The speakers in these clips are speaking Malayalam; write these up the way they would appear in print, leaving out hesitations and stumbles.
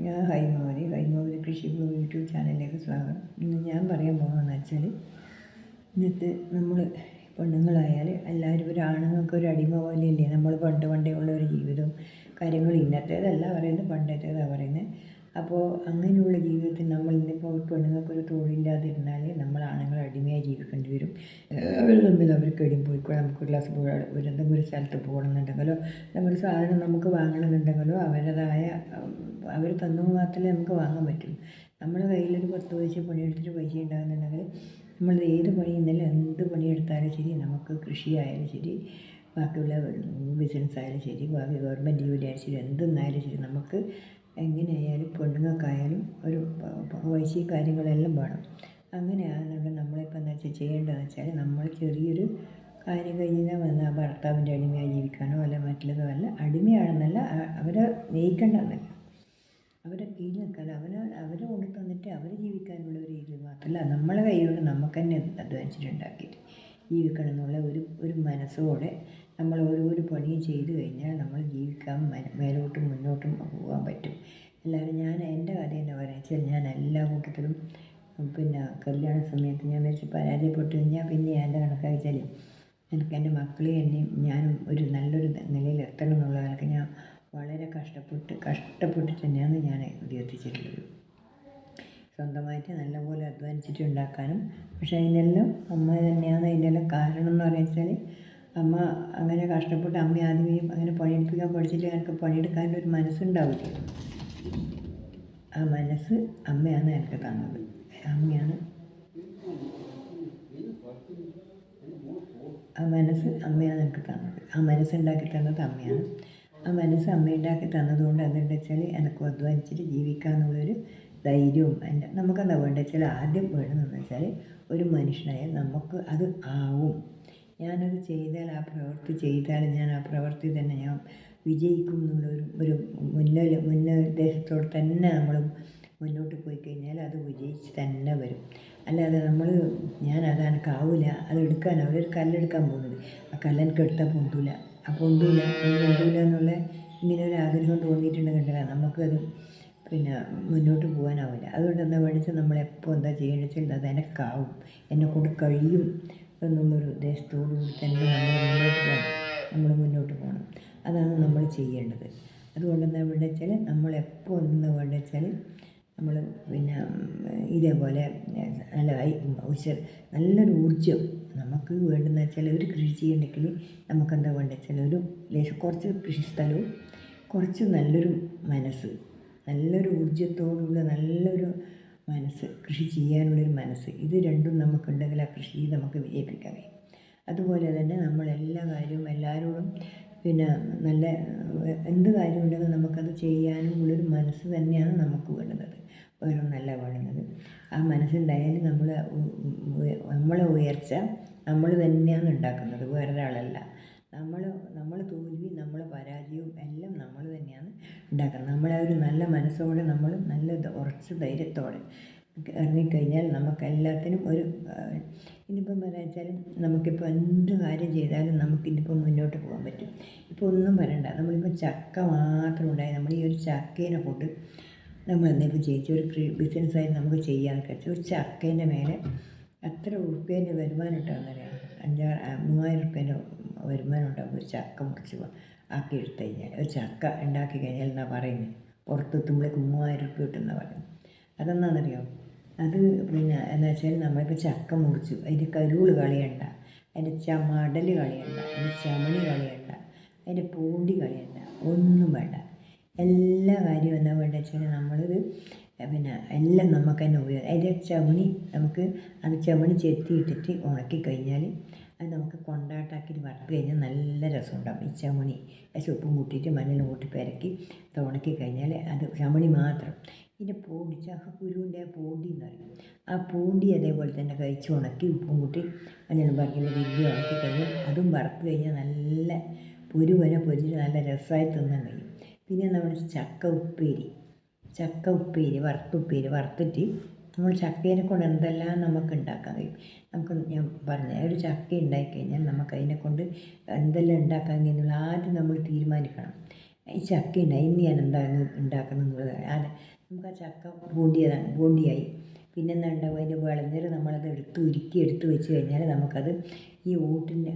ഞാൻ ഹൈമോദി കൃഷി ബ്ലോഗ് യൂട്യൂബ് ചാനലിലേക്ക് സ്വാഗതം. ഇന്ന് ഞാൻ പറയാൻ പോകുന്നതെന്ന് വെച്ചാൽ ഇന്നത്തെ നമ്മൾ പെണ്ണുങ്ങളായാൽ എല്ലാവരും ഒരു ആണുങ്ങൾക്ക് ഒരു അടിമ പോലെയല്ലേ നമ്മൾ പണ്ടേ ഉള്ള ഒരു ജീവിതം കാര്യങ്ങൾ ഇന്നത്തേതല്ല പറയുന്നത്, പണ്ടത്തേതാണ് പറയുന്നത്. അപ്പോൾ അങ്ങനെയുള്ള ജീവിതത്തിൽ നമ്മൾ ഇന്നിപ്പോൾ പെണ്ണുങ്ങൾക്കൊരു തൊഴിലില്ലാതിരുന്നാൽ നമ്മൾ ആണുങ്ങൾ അടിമയായി ജീവിക്കേണ്ടി വരും. അവർ തമ്മിൽ അവർക്ക് എവിടെയും പോയിക്കോ, നമുക്ക് ഒരു ഗ്ലാസ് എന്തെങ്കിലും ഒരു സ്ഥലത്ത് പോകണമെന്നുണ്ടെങ്കിലോ നമ്മുടെ സാധനം നമുക്ക് വാങ്ങണമെന്നുണ്ടെങ്കിലോ അവർ തന്നു മാത്രമേ നമുക്ക് വാങ്ങാൻ പറ്റൂ. നമ്മുടെ കയ്യിലൊരു 10 പൈസ പണിയെടുത്തിട്ട് പൈസ ഉണ്ടാകുന്നുണ്ടെങ്കിൽ നമ്മൾ ഏത് പണി ഇന്നലെ എന്ത് പണിയെടുത്താലും ശരി, നമുക്ക് കൃഷിയായാലും ശരി, ബാക്കിയുള്ള ബിസിനസ് ആയാലും ശരി, ബാക്കി ഗവൺമെൻറ് ജോലി ആയാലും ശരി, എന്തെന്നായാലും ശരി, നമുക്ക് എങ്ങനെയായാലും പെണ്ണുങ്ങൾക്കായാലും ഒരു പൈസയും കാര്യങ്ങളെല്ലാം വേണം. അങ്ങനെയാണെന്നുണ്ടെങ്കിൽ നമ്മളിപ്പോൾ എന്താ വെച്ചാൽ ചെയ്യേണ്ടതെന്ന് വെച്ചാൽ നമ്മൾ ചെറിയൊരു കാര്യം കഴിഞ്ഞാൽ വന്നാൽ ഭർത്താവിൻ്റെ അടിമയായി ജീവിക്കാനോ അല്ല മറ്റുള്ളതോ അല്ല. അടിമയാണെന്നല്ല, അവരെ നയിക്കേണ്ടെന്നല്ല, അവരെ കീഴിൽ നിൽക്കാതെ അവരെ കൊണ്ട് തന്നിട്ട് അവർ ജീവിക്കാനുള്ള ഒരു ഇത് മാത്രമല്ല, നമ്മളെ കൈകൊണ്ട് നമുക്ക് തന്നെ അധ്വാനിച്ചിട്ടുണ്ടാക്കിയിട്ട് ജീവിക്കണം എന്നുള്ള ഒരു മനസ്സോടെ നമ്മൾ ഓരോരോ പണിയും ചെയ്തു കഴിഞ്ഞാൽ നമ്മൾ ജീവിക്കാൻ മേലോട്ടും മുന്നോട്ടും പോകാൻ പറ്റും. എല്ലാവരും എൻ്റെ കഥ എന്ന് പറയുക, ഞാൻ എല്ലാ കൂട്ടത്തിലും പിന്നെ കല്യാണ സമയത്ത് ഞാൻ വെച്ച് പരാജയപ്പെട്ട് കഴിഞ്ഞാൽ പിന്നെ എൻ്റെ കണക്കായി വെച്ചാൽ എനിക്ക് എൻ്റെ മക്കളെയും എന്നെയും ഞാനും ഒരു നല്ലൊരു നിലയിൽ എത്തണം എന്നുള്ള കണക്ക് ഞാൻ വളരെ കഷ്ടപ്പെട്ടിട്ട് തന്നെയാണ് ഞാൻ ഇത് എത്തിച്ചിട്ടുള്ളത്. സ്വന്തമായിട്ട് നല്ലപോലെ അധ്വാനിച്ചിട്ട് ഉണ്ടാക്കാനും. പക്ഷേ അതിനെല്ലാം അമ്മ തന്നെയാണ് അതിൻ്റെല്ലാം കാരണം എന്ന് പറയുക. അമ്മ അങ്ങനെ കഷ്ടപ്പെട്ട് അമ്മ ആദ്യമേ അങ്ങനെ പണിയെടുപ്പിക്കാൻ പഠിച്ചിട്ട് എനിക്ക് പണിയെടുക്കാനൊരു മനസ്സുണ്ടാവില്ല. ആ മനസ്സ് അമ്മയാണ് എനിക്ക് തന്നത്. ആ മനസ്സുണ്ടാക്കി തന്നത് അമ്മയാണ്. ആ മനസ്സ് അമ്മ ഉണ്ടാക്കി തന്നതുകൊണ്ട് അതെന്താ വെച്ചാൽ എനിക്ക് അധ്വാനിച്ചിട്ട് ജീവിക്കാമെന്നുള്ളൊരു ധൈര്യവും നമുക്കെന്താ വേണ്ടത് വെച്ചാൽ ആദ്യം വേണമെന്ന് വെച്ചാൽ ഒരു മനുഷ്യനായാൽ നമുക്ക് അത് ആവും. ഞാനത് ചെയ്താൽ, ആ പ്രവൃത്തി ചെയ്താൽ ഞാൻ ആ പ്രവൃത്തി തന്നെ ഞാൻ വിജയിക്കും എന്നുള്ളൊരു മുന്നോദ്ദേശത്തോടെ തന്നെ നമ്മൾ മുന്നോട്ട് പോയി കഴിഞ്ഞാൽ അത് വിജയിച്ച് തന്നെ വരും. അല്ലാതെ ഞാൻ അതെനിക്കാവില്ല, അതെടുക്കാൻ അവരൊരു കല്ലെടുക്കാൻ പോകുന്നത്, ആ കല്ലെനിക്ക് എടുത്താൽ പൊന്തൂല എന്നുള്ള ഇങ്ങനെ ഒരു ആഗ്രഹം തോന്നിയിട്ടുണ്ടെങ്കിൽ നമുക്കത് മുന്നോട്ട് പോകാനാവില്ല. അതുകൊണ്ട് എന്താ വേണ്ടിച്ചാൽ നമ്മളെപ്പോൾ എന്താ ചെയ്യേണ്ടത് വെച്ചാൽ അത് എനക്കാവും, എന്നെക്കൊണ്ട് കഴിയും എന്നുള്ളൊരു ഉദ്ദേശത്തോടു കൂടി തന്നെ നമ്മൾ മുന്നോട്ട് പോകണം. അതാണ് നമ്മൾ ചെയ്യേണ്ടത്. അതുകൊണ്ട് എന്താ വേണ്ടത് വെച്ചാൽ നമ്മളെപ്പോൾ എന്താ വേണ്ടത് വെച്ചാൽ നമ്മൾ ഇതേപോലെ നല്ലൊരു ഊർജ്ജം നമുക്ക് വേണ്ടുന്ന വെച്ചാൽ ഒരു കൃഷി ചെയ്യണമെങ്കിൽ നമുക്കെന്താ വേണ്ടത് വെച്ചാൽ കുറച്ച് കൃഷി സ്ഥലവും കുറച്ച് നല്ലൊരു മനസ്സ്, നല്ലൊരു ഊർജ്ജത്തോടുള്ള നല്ലൊരു മനസ്സ്, കൃഷി ചെയ്യാനുള്ളൊരു മനസ്സ്, ഇത് രണ്ടും നമുക്കുണ്ടെങ്കിൽ ആ കൃഷി നമുക്ക് വിജയിപ്പിക്കാൻ കഴിയും. അതുപോലെ തന്നെ നമ്മളെല്ലാ കാര്യവും എല്ലാവരോടും നല്ല എന്ത് കാര്യം ഉണ്ടെങ്കിൽ നമുക്കത് ചെയ്യാനും ഉള്ളൊരു മനസ്സ് തന്നെയാണ് നമുക്ക് വേണ്ടുന്നത്, വേറൊന്നല്ല വേണ്ടുന്നത്. ആ മനസ്സുണ്ടായാൽ നമ്മളെ ഉയർച്ച നമ്മൾ തന്നെയാണ് ഉണ്ടാക്കുന്നത്, വേറൊരാളല്ല. നമ്മൾ തോൽവി, നമ്മളെ പരാജയവും എല്ലാം നമ്മൾ തന്നെയാണ് ഉണ്ടാക്കുന്നത്. നമ്മളെ ഒരു നല്ല മനസ്സോടെ നമ്മൾ നല്ല ഉറച്ച ധൈര്യത്തോടെ ഇറങ്ങിക്കഴിഞ്ഞാൽ നമുക്കെല്ലാത്തിനും ഇനിയിപ്പം വെച്ചാലും നമുക്കിപ്പോൾ എന്ത് കാര്യം ചെയ്താലും നമുക്കിനിയിപ്പോൾ മുന്നോട്ട് പോകാൻ പറ്റും. ഇപ്പോൾ ഒന്നും വരണ്ട, നമ്മളിപ്പോൾ ചക്ക മാത്രം ഉണ്ടായി നമ്മൾ ഈ ഒരു ചക്കേനെ കൊണ്ട് നമ്മൾ എന്തെങ്കിലും ചെയ്യിച്ച് ഒരു ബിസിനസ്സായി നമുക്ക് ചെയ്യാൻ കഴിച്ചു. ഒരു ചക്കേൻ്റെ മേലെ എത്ര ഉറുപ്പ്യേൻ്റെ വരുമാനം ഉണ്ടാകുന്നറിയാം? 3000 ഉറുപ്പ്യേൻ്റെ വരുമാനം ഉണ്ടാകും ഒരു ചക്ക മുറിച്ച് ആക്കി എടുത്തു കഴിഞ്ഞാൽ. ഒരു ചക്ക ഉണ്ടാക്കി കഴിഞ്ഞാൽ എന്നാ പറയുന്നത്, പുറത്തെത്തുമ്പോഴേക്ക് 3000 ഉറുപ്പ്യ കിട്ടുമെന്നാണ് പറയുന്നത്. അതെന്നാണെന്നറിയാം? അത് എന്താ വെച്ചാൽ നമ്മളിപ്പോൾ ചക്ക മുറിച്ചു, അതിൻ്റെ കരുള് കളയണ്ട, അതിൻ്റെ മടൽ കളയണ്ട, അതിൻ്റെ ചമണി കളയണ്ട, അതിൻ്റെ പൂണ്ടി കളയണ്ട, ഒന്നും വേണ്ട. എല്ലാ കാര്യവും എന്താ വേണ്ടത് വെച്ചാൽ നമ്മളിത് എല്ലാം നമുക്ക് തന്നെ അതിൻ്റെ ചമണി അത് ചമണി ചെത്തിയിട്ടിട്ട് ഉണക്കി കഴിഞ്ഞാൽ അത് നമുക്ക് കൊണ്ടാട്ടാക്കിയിട്ട് വറുത്ത് കഴിഞ്ഞാൽ നല്ല രസമുണ്ടാകും. ഈ ചമണി ഉപ്പും കൂട്ടിയിട്ട് മഞ്ഞളും കൂട്ടി പെരക്കി അത് ഉണക്കി കഴിഞ്ഞാൽ അത് ചമണി മാത്രം. ഇതിൻ്റെ പൂണ്ടി, ചക്കക്കുരുവിൻ്റെ ആ പൂണ്ടി എന്ന് പറയും, ആ പൂണ്ടി അതേപോലെ തന്നെ കഴിച്ച് ഉണക്കി ഉപ്പും കൂട്ടി മഞ്ഞളും പറഞ്ഞിട്ട് വലിയ ഉണക്കി കഴിഞ്ഞാൽ അതും വറുത്ത് കഴിഞ്ഞാൽ നല്ല പൊരിച്ചിട്ട് നല്ല രസമായി തിന്നാൻ കഴിയും. പിന്നെ നമ്മുടെ ചക്ക ഉപ്പേരി വറുത്തിട്ട് നമ്മൾ ചക്കേനെ കൊണ്ട് എന്തെല്ലാം നമുക്ക് ഉണ്ടാക്കാൻ കഴിയും. ഞാൻ പറഞ്ഞ ഒരു ചക്ക ഉണ്ടാക്കി കഴിഞ്ഞാൽ നമുക്ക് അതിനെക്കൊണ്ട് എന്തെല്ലാം ഉണ്ടാക്കാൻ കഴിയുന്നുള്ള ആദ്യം നമ്മൾ തീരുമാനിക്കണം. ഈ ചക്ക ഉണ്ടായി ഇനി ഞാൻ എന്താണ് ഉണ്ടാക്കണം എന്നുള്ളത്. നമുക്ക് ആ ചക്ക ബോണ്ടിയായി. പിന്നെ എന്താ ഉണ്ടാവുക, അതിൻ്റെ വിളഞ്ഞത് നമ്മളത് എടുത്ത് വെച്ച് കഴിഞ്ഞാൽ നമുക്കത് ഈ ഓട്ടിൻ്റെ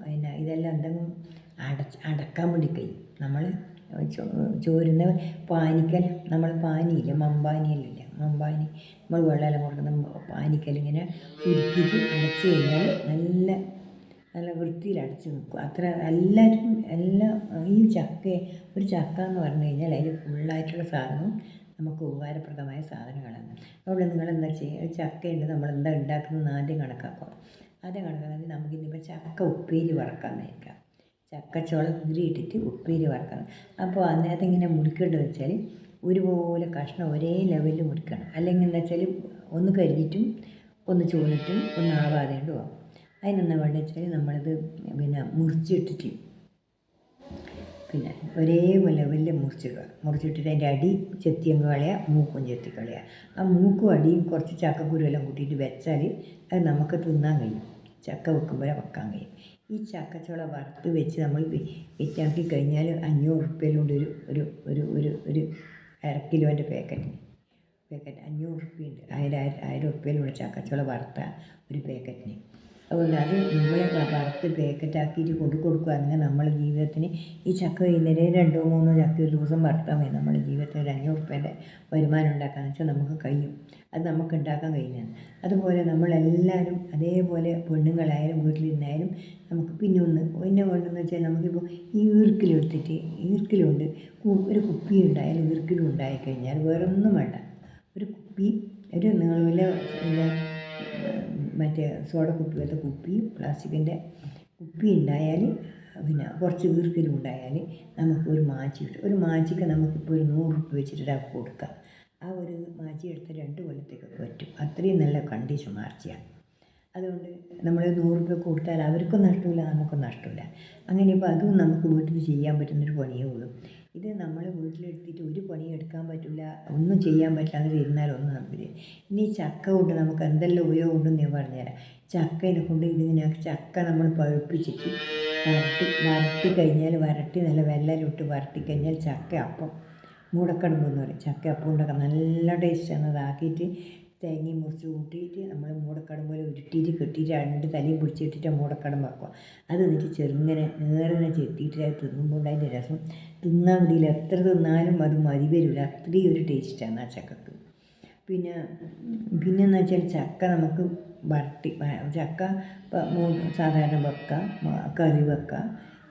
പിന്നെ ഇതെല്ലാം എന്തെങ്കിലും അടക്കാൻ വേണ്ടി കഴിയും. നമ്മൾ ചോരുന്ന പാനിക്കൽ, നമ്മൾ പാനിയില്ല, മമ്പാനിയിലില്ല, മമ്പാനി നമ്മൾ വെള്ളമെല്ലാം കൊടുക്കുന്ന പാനിക്കൽ ഇങ്ങനെ ഉരുക്കിയിട്ട് അടച്ച് കഴിഞ്ഞാൽ നല്ല വൃത്തിയിൽ അടച്ച് നിൽക്കും. അത്ര എല്ലാവരും ഈ ഒരു ചക്ക എന്ന് പറഞ്ഞു കഴിഞ്ഞാൽ അതിൽ ഫുള്ളായിട്ടുള്ള സാധനവും നമുക്ക് ഉപകാരപ്രദമായ സാധനങ്ങളാണ്. അതുകൊണ്ട് നിങ്ങൾ എന്താ ചെയ്യുക, ചക്കയുണ്ട്, നമ്മൾ എന്താ ഉണ്ടാക്കുന്നതെന്ന് ആദ്യം കണക്കാക്കുക. നമുക്കിന്നിപ്പോൾ ചക്ക ഉപ്പേരി വറക്കാമെന്നിരിക്കാം. ചക്കച്ചോള ഇട്ടിട്ട് ഉപ്പേരി വറക്കാം. അപ്പോൾ അതിങ്ങനെ മുറിക്കേണ്ടത് വെച്ചാൽ ഒരുപോലെ കഷ്ണം ഒരേ ലെവലിൽ മുറിക്കണം. അല്ലെങ്കിൽ എന്താ വെച്ചാൽ ഒന്ന് കരിഞ്ഞിട്ടും ഒന്ന് ചുവന്നിട്ടും ഒന്ന് ആവാതെ പോകും. അതിനെന്താ വേണ്ടത് വെച്ചാൽ നമ്മളത് പിന്നെ മുറിച്ചിട്ടിട്ട് പിന്നെ ഒരേ ലെവലിൽ മുറിച്ചിട്ടിട്ട് അതിൻ്റെ അടി ചെത്തിയങ്ങ് കളയുക, മൂക്കും ചെത്തി കളയുക. ആ മൂക്കും അടിയും കുറച്ച് ചക്കക്കുരുവെല്ലാം കൂട്ടിയിട്ട് വെച്ചാൽ അത് നമുക്ക് തിന്നാൻ കഴിയും. ചക്ക വെക്കാൻ കഴിയും. ഈ ചക്കച്ചോള വറുത്ത് വെച്ച് നമ്മൾ വിറ്റാക്കി കഴിഞ്ഞാൽ 500 ഉറുപ്പ്യയിലുണ്ട് ഒരു 1/2 കിലോൻ്റെ പാക്കറ്റ് 500 ഉറുപ്പ്യയുണ്ട്. 1000 ഉറുപ്പ്യയിലുള്ള ചക്കച്ചോള വറുത്ത ഒരു പാക്കറ്റിന്. അതുകൊണ്ട് അത് നമ്മൾ വറുത്ത് പാക്കറ്റാക്കിയിട്ട് കൊടുക്കുകയാണെങ്കിൽ നമ്മുടെ ജീവിതത്തിന് ഈ ചക്ക വൈകുന്നേരം 2 3 ചക്ക ഒരു ദിവസം വറുത്താൽ മതി. നമ്മുടെ ജീവിതത്തിൽ 500 ഉറുപ്പ്യൻ്റെ വരുമാനം ഉണ്ടാക്കാമെന്ന് വെച്ചാൽ നമുക്ക് കഴിയും. അത് നമുക്ക് ഉണ്ടാക്കാൻ കഴിയുന്നതാണ്. അതുപോലെ നമ്മളെല്ലാവരും അതേപോലെ പെണ്ണുങ്ങളായാലും വീട്ടിലിരുന്നായാലും നമുക്ക് പിന്നെ വേണ്ടതെന്ന് വെച്ചാൽ നമുക്കിപ്പോൾ ഈ ഈർക്കിലുണ്ട് ഒരു കുപ്പി ഉണ്ടായാലും ഈർക്കിലും ഉണ്ടായിക്കഴിഞ്ഞാൽ വേറൊന്നും വേണ്ട. ഒരു കുപ്പി, ഒരു നീളമുള്ള മറ്റേ സോഡ കുപ്പി പോലത്തെ കുപ്പി, പ്ലാസ്റ്റിക്കിൻ്റെ കുപ്പി ഉണ്ടായാൽ പിന്നെ കുറച്ച് ഈർക്കിലും ഉണ്ടായാൽ നമുക്ക് ഒരു മാച്ചി കിട്ടും. ഒരു മാച്ചിക്ക് നമുക്കിപ്പോൾ ഒരു 100 ഉറുപ്പ്യ വെച്ചിട്ട് ഒരാൾക്ക് കൊടുക്കാം. ആ ഒരു മാച്ചി എടുത്ത് 2 കൊല്ലത്തേക്കൊക്കെ പറ്റും. അത്രയും നല്ല കണ്ടീഷൻ മാർച്ചയാണ്. അതുകൊണ്ട് നമ്മൾ 100 ഉറുപ്പ്യ കൊടുത്താൽ അവർക്കും നഷ്ടമില്ല, നമുക്കും നഷ്ടമില്ല. അങ്ങനെ ഇപ്പോൾ അതും നമുക്ക് വീട്ടിൽ ചെയ്യാൻ പറ്റുന്നൊരു പണിയേ ഉള്ളൂ. ഇത് നമ്മൾ വീട്ടിലെടുത്തിട്ട് ഒരു പണി എടുക്കാൻ പറ്റില്ല, ഒന്നും ചെയ്യാൻ പറ്റാതെ ഇരുന്നാലൊന്നും നമുക്കില്ല. ഇനി ചക്ക കൊണ്ട് നമുക്ക് എന്തെല്ലാം ഉപയോഗം ഉണ്ടെന്ന് ഞാൻ പറഞ്ഞുതരാം. ചക്കേനെ കൊണ്ട് ഇതിങ്ങനെ ചക്ക നമ്മൾ പഴുപ്പിച്ചിട്ട് വരട്ടി കഴിഞ്ഞാൽ നല്ല വെള്ളരിട്ട് വരട്ടി കഴിഞ്ഞാൽ ചക്ക അപ്പം മൂടക്കടമ്പെന്ന് പറയും. ചക്ക അപ്പം ഉണ്ടാക്കാൻ നല്ല ടേസ്റ്റാണ്. അതാക്കിയിട്ട് തേങ്ങയും മുറിച്ച് കൂട്ടിയിട്ട് നമ്മൾ മൂടക്കടമ്പ് ഉരുട്ടിയിട്ട് കെട്ടിയിട്ട് 2 തലയും പിടിച്ചിട്ടിട്ട് മൂടക്കടമ്പ് ആക്കുക. അത് എന്നിട്ട് ചെറുങ്ങനെ നേരെ ചെത്തിയിട്ട് അത് തിന്നുമ്പോൾ അതിൻ്റെ രസം തിന്നാൻ വേണ്ടിയില്ല. എത്ര തിന്നാലും അത് മതി വരില്ല. അത്രയും ഒരു ടേസ്റ്റാണ് ആ ചക്കക്ക്. പിന്നെന്ന് വെച്ചാൽ ചക്ക നമുക്ക് ചക്ക സാധാരണ വെക്കാം, കറി വെക്കാം.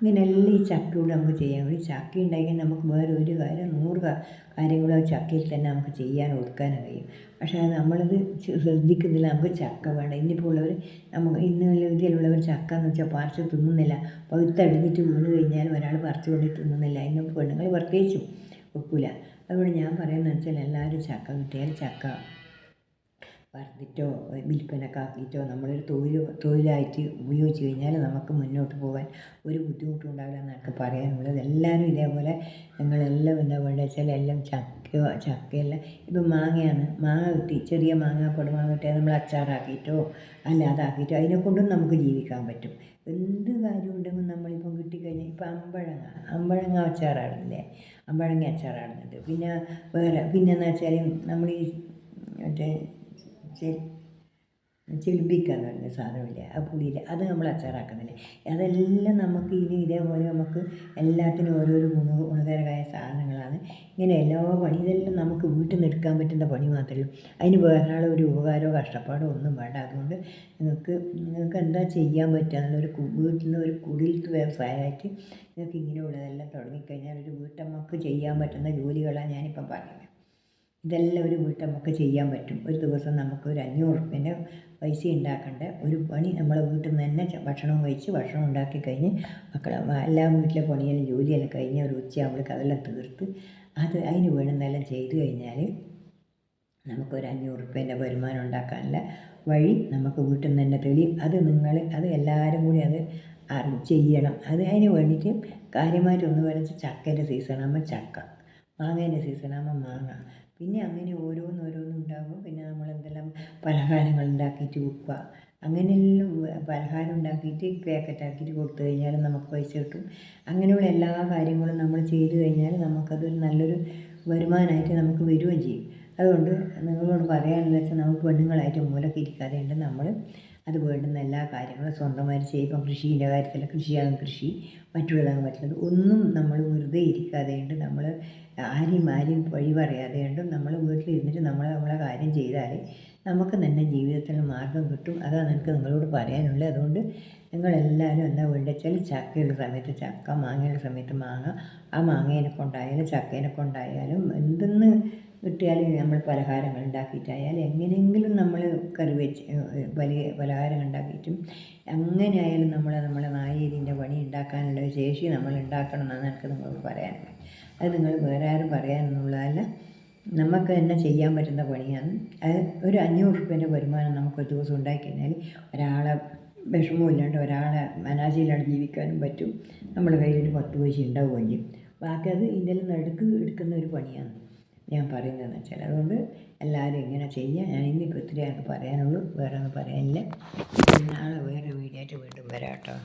ഇങ്ങനെയെല്ലാം ഈ ചക്കയോട് നമുക്ക് ചെയ്യാൻ വേണ്ടി ചക്ക ഉണ്ടാക്കി നമുക്ക് വേറെ ഒരു കാര്യം 100 കാര്യങ്ങളും ചക്കയിൽ തന്നെ നമുക്ക് ചെയ്യാനും ഒതുക്കാനും കഴിയും. പക്ഷേ അത് നമ്മളത് ശ്രദ്ധിക്കുന്നില്ല. നമുക്ക് ചക്ക വേണ്ട. ഇന്നിപ്പോൾ ഉള്ളവർ നമുക്ക് ഇതിലുള്ളവർ ചക്ക എന്ന് വെച്ചാൽ പറിച്ച് തിന്നുന്നില്ല. പഴുത്തടിഞ്ഞിട്ട് വീണ് കഴിഞ്ഞാൽ ഒരാൾ പറിച്ച് കൊണ്ട് തിന്നുന്നില്ല. അതിന് പെണ്ണുങ്ങൾ പ്രത്യേകിച്ചും വെക്കില്ല. അതുകൊണ്ട് ഞാൻ പറയുന്നത് വെച്ചാൽ എല്ലാവരും ചക്ക കിട്ടിയാൽ ചക്ക വറുത്തിട്ടോ വിൽപ്പനയൊക്കെ ആക്കിയിട്ടോ നമ്മളൊരു തൊഴിലായിട്ട് ഉപയോഗിച്ച് കഴിഞ്ഞാൽ നമുക്ക് മുന്നോട്ട് പോകാൻ ഒരു ബുദ്ധിമുട്ടും ഉണ്ടാവില്ല എന്ന് എനിക്ക് പറയാനുള്ളത്. എല്ലാവരും ഇതേപോലെ നിങ്ങളെല്ലാം എന്താ വേണ്ടത് വെച്ചാൽ എല്ലാം ചക്കയെല്ലാം ഇപ്പം മാങ്ങയാണ്, മാങ്ങ കിട്ടി, ചെറിയ മാങ്ങ പൊടുമാങ്ങ കിട്ടിയാൽ നമ്മൾ അച്ചാറാക്കിയിട്ടോ അതാക്കിയിട്ടോ അതിനെക്കൊണ്ടും നമുക്ക് ജീവിക്കാൻ പറ്റും. എന്ത് കാര്യം ഉണ്ടെങ്കിൽ നമ്മളിപ്പം കിട്ടിക്കഴിഞ്ഞാൽ ഇപ്പം അമ്പഴങ്ങ അച്ചാറാടുന്നില്ലേ, അമ്പഴങ്ങ അച്ചാറാടുന്നുണ്ട്. പിന്നെ പിന്നെന്ന് വെച്ചാൽ നമ്മൾ ഈ മറ്റേ ചെൽബിക്കാന്ന് പറയുന്ന സാധനമില്ലേ, ആ പുളിയില്ല, അത് നമ്മൾ അച്ചാറാക്കുന്നില്ലേ. അതെല്ലാം നമുക്ക് ഇതേപോലെ നമുക്ക് എല്ലാത്തിനും ഓരോരോ ഗുണകരമായ സാധനങ്ങളാണ്. ഇങ്ങനെ എല്ലാ ഇതെല്ലാം നമുക്ക് വീട്ടിൽ നിന്ന് എടുക്കാൻ പറ്റുന്ന പണി മാത്രമേ ഉള്ളൂ. അതിന് വേറെ ഒരു ഉപകാരമോ കഷ്ടപ്പാടോ ഒന്നും വേണ്ട. അതുകൊണ്ട് നിങ്ങൾക്ക് എന്താ ചെയ്യാൻ പറ്റുക എന്നുള്ളൊരു വീട്ടിൽ നിന്ന് ഒരു കുടിൽത്ത് വ്യവസായമായിട്ട് നിങ്ങൾക്ക് ഇങ്ങനെയുള്ളതെല്ലാം തുടങ്ങിക്കഴിഞ്ഞാൽ ഒരു വീട്ടമ്മക്ക് ചെയ്യാൻ പറ്റുന്ന ജോലികളാണ് ഞാനിപ്പം പറയുന്നത്. ഇതെല്ലാം ഒരു വീട്ടമ്മക്ക് ചെയ്യാൻ പറ്റും. ഒരു ദിവസം നമുക്ക് ഒരു 500 ഉറുപ്പ്യൻ്റെ പൈസ ഉണ്ടാക്കേണ്ട ഒരു പണി നമ്മളെ വീട്ടിൽ നിന്ന് തന്നെ ഭക്ഷണം ഉണ്ടാക്കി കഴിഞ്ഞ് എല്ലാ വീട്ടിലെ പണിയെല്ലാം ജോലിയെല്ലാം കഴിഞ്ഞ് ഒരു ഉച്ചയാകുമ്പോഴേക്ക് അതെല്ലാം തീർത്ത് അതിന് വേണമെന്നെല്ലാം ചെയ്ത് കഴിഞ്ഞാൽ നമുക്കൊരു 500 ഉറുപ്പ്യൻ്റെ വരുമാനം ഉണ്ടാക്കാനുള്ള വഴി നമുക്ക് വീട്ടിൽ നിന്ന് തന്നെ തെളിയും. അത് എല്ലാവരും കൂടി അത് ചെയ്യണം. അതിന് വേണ്ടിയിട്ട് കാര്യമായിട്ടൊന്നും വേണമെന്ന് വെച്ചാൽ ചക്കേൻ്റെ സീസണാകുമ്പോൾ ചക്ക, മാങ്ങേൻ്റെ സീസണാകുമ്പോൾ മാങ്ങ, പിന്നെ അങ്ങനെ ഓരോന്നും ഉണ്ടാകുമ്പോൾ പിന്നെ നമ്മളെന്തെല്ലാം പലഹാരങ്ങൾ ഉണ്ടാക്കിയിട്ട് വിൽക്കുക. അങ്ങനെയെല്ലാം പലഹാരം ഉണ്ടാക്കിയിട്ട് പാക്കറ്റാക്കിയിട്ട് കൊടുത്തു കഴിഞ്ഞാൽ നമുക്ക് പൈസ കിട്ടും. അങ്ങനെയുള്ള എല്ലാ കാര്യങ്ങളും നമ്മൾ ചെയ്തു കഴിഞ്ഞാൽ നമുക്കതൊരു നല്ലൊരു വരുമാനമായിട്ട് നമുക്ക് വരികയും ചെയ്യും. അതുകൊണ്ട് നിങ്ങളോട് പറയാനെന്ന് വെച്ചാൽ നമുക്ക് പെണ്ണുങ്ങളായിട്ട് മൂലക്ക് ഇരിക്കാതെ ഉണ്ട് നമ്മൾ അത് വേണ്ടുന്ന എല്ലാ കാര്യങ്ങളും സ്വന്തമായിട്ട് ചെയ്യും. ഇപ്പം കൃഷീൻ്റെ കാര്യത്തിൽ കൃഷിയാകും കൃഷി, മറ്റുള്ളതാകും മറ്റുള്ളത്, ഒന്നും നമ്മൾ വെറുതെ ഇരിക്കാതെ ഉണ്ട് നമ്മൾ ആരെയും വഴി പറയാതെ ഉണ്ട് നമ്മൾ വീട്ടിലിരുന്നിട്ട് നമ്മളെ കാര്യം ചെയ്താൽ നമുക്ക് തന്നെ ജീവിതത്തിൽ മാർഗം കിട്ടും. അതാണ് എനിക്ക് നിങ്ങളോട് പറയാനുള്ളത്. അതുകൊണ്ട് നിങ്ങളെല്ലാവരും എന്താ വേണ്ടത് വെച്ചാൽ ചക്കയുള്ള സമയത്ത് ചക്ക, മാങ്ങയുള്ള സമയത്ത് മാങ്ങ, ആ മാങ്ങേനെ കൊണ്ടായാലും ചക്കേനെ കൊണ്ടായാലും എന്തെന്ന് കിട്ടിയാലും നമ്മൾ പലഹാരങ്ങൾ ഉണ്ടാക്കിയിട്ടായാലും എങ്ങനെയെങ്കിലും നമ്മൾ കറി വെച്ച് വലിയ പലഹാരം ഉണ്ടാക്കിയിട്ടും എങ്ങനെയായാലും നമ്മളെ നായേരിൻ്റെ പണി ഉണ്ടാക്കാനുള്ള ശേഷി നമ്മൾ ഉണ്ടാക്കണം എന്നാണ് എനിക്ക് നിങ്ങളോട് പറയാനുള്ളത്. അത് നിങ്ങൾ വേറെ ആരും പറയാനെന്നുള്ളതല്ല, നമുക്ക് തന്നെ ചെയ്യാൻ പറ്റുന്ന പണിയാണ്. അത് ഒരു 500 റുപ്യേൻ്റെ വരുമാനം നമുക്കൊരു ദിവസം ഉണ്ടാക്കി കഴിഞ്ഞാൽ ഒരാളെ വിഷമമില്ലാണ്ട് ഒരാളെ അനാശയില്ലാണ്ട് ജീവിക്കാനും പറ്റും. നമ്മുടെ കയ്യിൽ ഒരു 10 പൈസ ഉണ്ടാവുകയും ചെയ്യും. ബാക്കി അത് ഇതിൻ്റെ നടുക്ക് എടുക്കുന്ന ഒരു പണിയാണ് ഞാൻ പറയുന്നതെന്ന് വെച്ചാൽ. അതുകൊണ്ട് എല്ലാവരും ഇങ്ങനെ ചെയ്യുക. ഞാൻ ഇന്നിപ്പോൾ ഇത്രയാണ് പറയാനുള്ളൂ, വേറെ ഒന്നും പറയാനില്ല. നാളെ വേറെ വീഡിയോ ആയിട്ട് വീണ്ടും വരാം കേട്ടോ.